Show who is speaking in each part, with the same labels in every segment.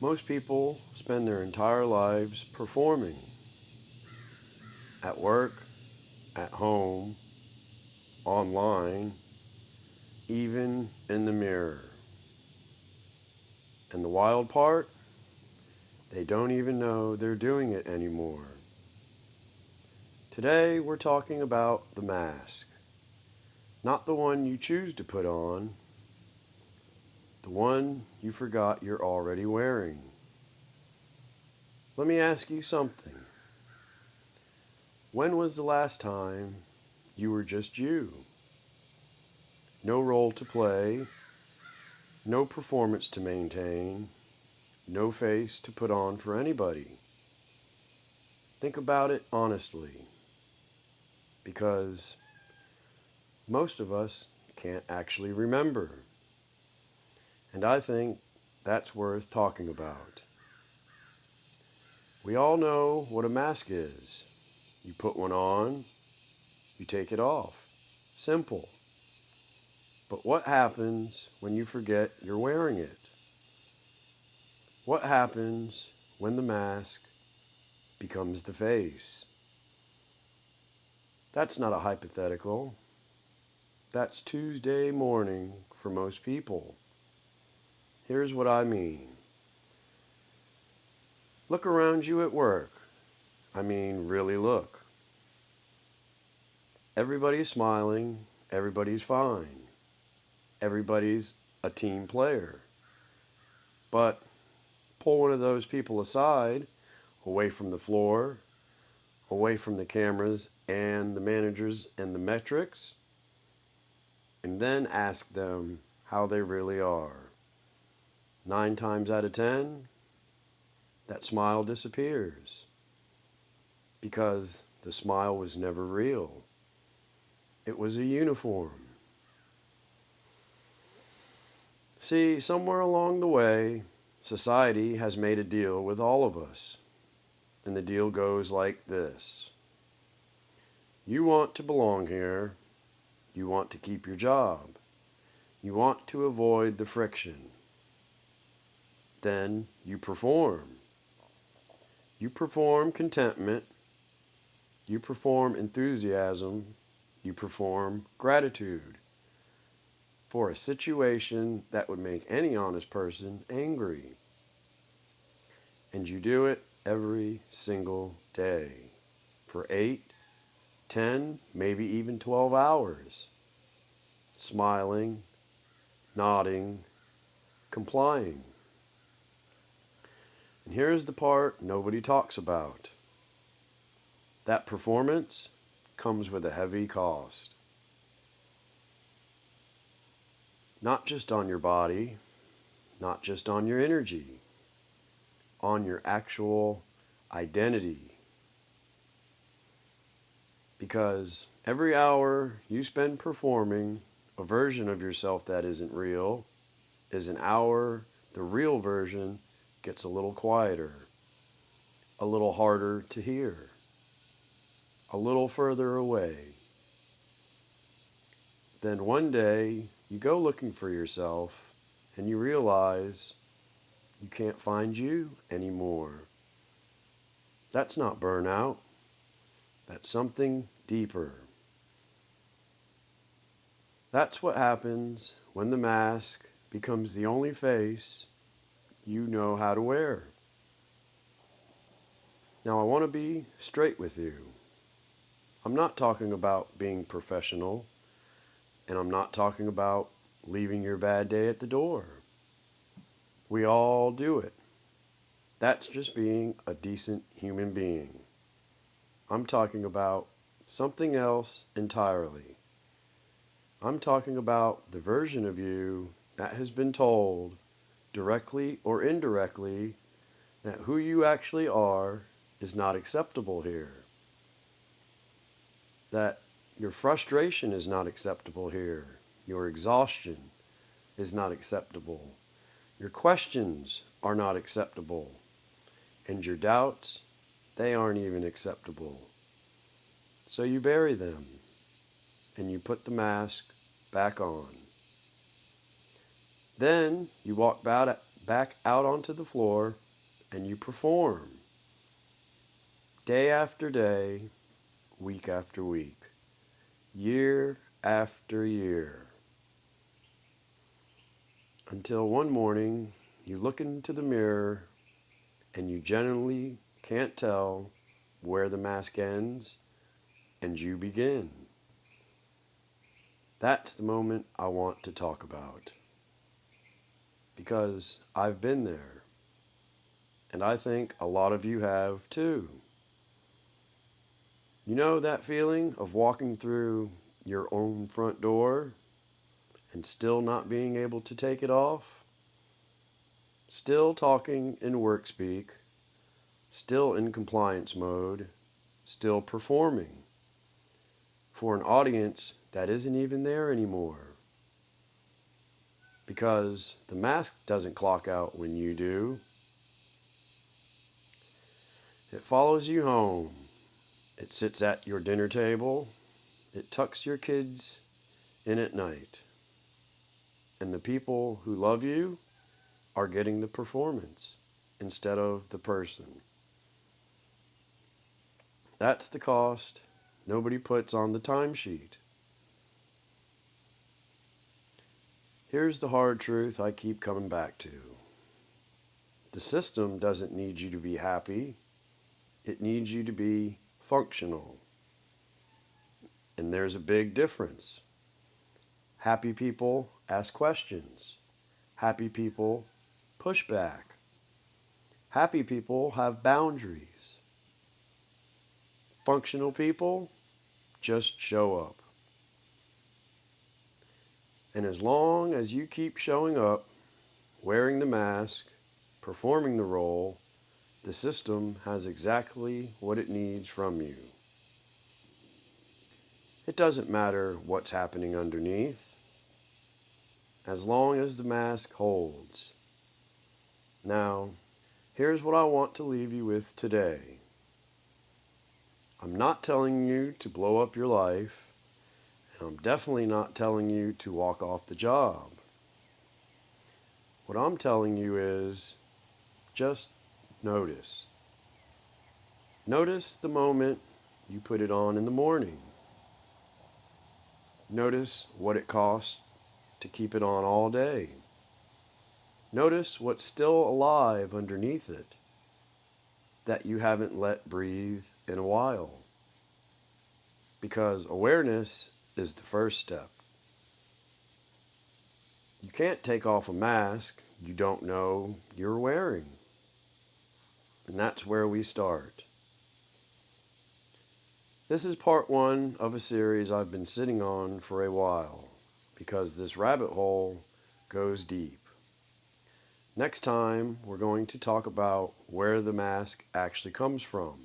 Speaker 1: Most people spend their entire lives performing at work, at home, online, even in the mirror. And the wild part, they don't even know they're doing it anymore. Today we're talking about the mask. Not the one you choose to put on, the one you forgot you're already wearing. Let me ask you something. When was the last time you were just you? No role to play, no performance to maintain, no face to put on for anybody. Think about it honestly, because most of us can't actually remember. And I think that's worth talking about. We all know what a mask is. You put one on, you take it off. Simple. But what happens when you forget you're wearing it? What happens when the mask becomes the face? That's not a hypothetical. That's Tuesday morning for most people. Here's what I mean. Look around you at work. I mean, really look. Everybody's smiling. Everybody's fine. Everybody's a team player. But pull one of those people aside, away from the floor, away from the cameras and the managers and the metrics, and then ask them how they really are. 9 times out of 10, that smile disappears because the smile was never real. It was a uniform. See, somewhere along the way, society has made a deal with all of us. And the deal goes like this. You want to belong here. You want to keep your job. You want to avoid the friction. Then you perform. You perform contentment. You perform enthusiasm. You perform gratitude for a situation that would make any honest person angry. And you do it every single day for 8, 10, maybe even 12 hours. Smiling, nodding, complying. And here's the part nobody talks about. That performance comes with a heavy cost. Not just on your body, not just on your energy, on your actual identity. Because every hour you spend performing a version of yourself that isn't real is an hour the real version gets a little quieter, a little harder to hear, a little further away. Then one day you go looking for yourself and you realize you can't find you anymore. That's not burnout. That's something deeper. That's what happens when the mask becomes the only face you know how to wear. Now, I want to be straight with you. I'm not talking about being professional, and I'm not talking about leaving your bad day at the door. We all do it. That's just being a decent human being. I'm talking about something else entirely. I'm talking about the version of you that has been told, directly or indirectly, that who you actually are is not acceptable here. That your frustration is not acceptable here. Your exhaustion is not acceptable. Your questions are not acceptable. And your doubts, they aren't even acceptable. So you bury them and you put the mask back on. Then you walk back out onto the floor and you perform day after day, week after week, year after year, until one morning you look into the mirror and you genuinely can't tell where the mask ends and you begin. That's the moment I want to talk about because I've been there and I think a lot of you have too. You know that feeling of walking through your own front door and still not being able to take it off? Still talking in work speak, still in compliance mode, still performing for an audience that isn't even there anymore. Because the mask doesn't clock out when you do. It follows you home. It sits at your dinner table. It tucks your kids in at night. And the people who love you are getting the performance instead of the person. That's the cost nobody puts on the timesheet. Here's the hard truth I keep coming back to. The system doesn't need you to be happy. It needs you to be functional. And there's a big difference. Happy people ask questions. Happy people push back. Happy people have boundaries. Functional people just show up. And as long as you keep showing up, wearing the mask, performing the role, the system has exactly what it needs from you. It doesn't matter what's happening underneath, as long as the mask holds. Now, here's what I want to leave you with today. I'm not telling you to blow up your life, and I'm definitely not telling you to walk off the job. What I'm telling you is just notice. Notice the moment you put it on in the morning. Notice what it costs to keep it on all day. Notice what's still alive underneath it that you haven't let breathe in a while. Because awareness is the first step. You can't take off a mask you don't know you're wearing. And that's where we start. This is part one of a series I've been sitting on for a while because this rabbit hole goes deep. Next time, we're going to talk about where the mask actually comes from.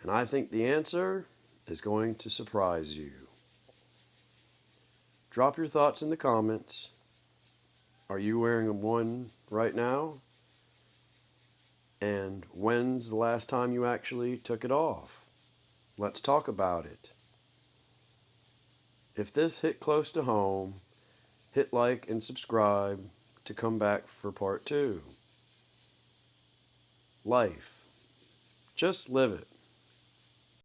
Speaker 1: And I think the answer is going to surprise you. Drop your thoughts in the comments. Are you wearing one right now? And when's the last time you actually took it off? Let's talk about it. If this hit close to home, hit like and subscribe to come back for part two. Life. Just live it.